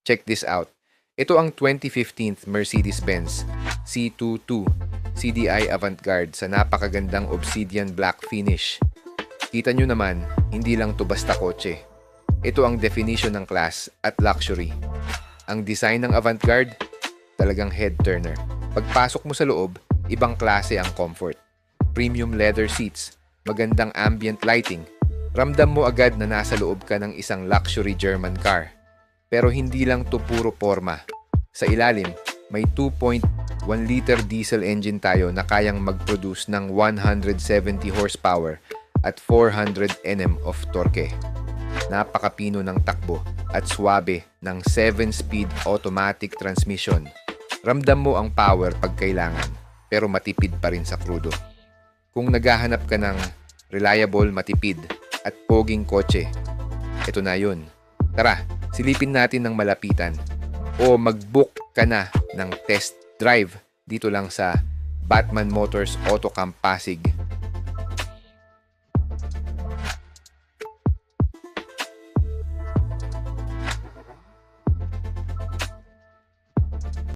Check this out. Ito ang 2015 Mercedes-Benz C22 CDI Avantgarde sa napakagandang obsidian black finish. Kita nyo naman, hindi lang to basta kotse. Ito ang definition ng class at luxury. Ang design ng Avantgarde, talagang head-turner. Pagpasok mo sa loob, ibang klase ang comfort. Premium leather seats, magandang ambient lighting. Ramdam mo agad na nasa loob ka ng isang luxury German car. Pero hindi lang to puro forma. Sa ilalim, may 2.1 liter diesel engine tayo na kayang mag-produce ng 170 horsepower at 400 Nm of torque. Napakapino ng takbo at swabe ng 7-speed automatic transmission. Ramdam mo ang power pag kailangan, pero matipid pa rin sa krudo. Kung naghahanap ka ng reliable, matipid at poging kotse, ito na yun. Tara, silipin natin ng malapitan o mag-book ka na ng test drive dito lang sa Batman Motors Auto Camp Pasig.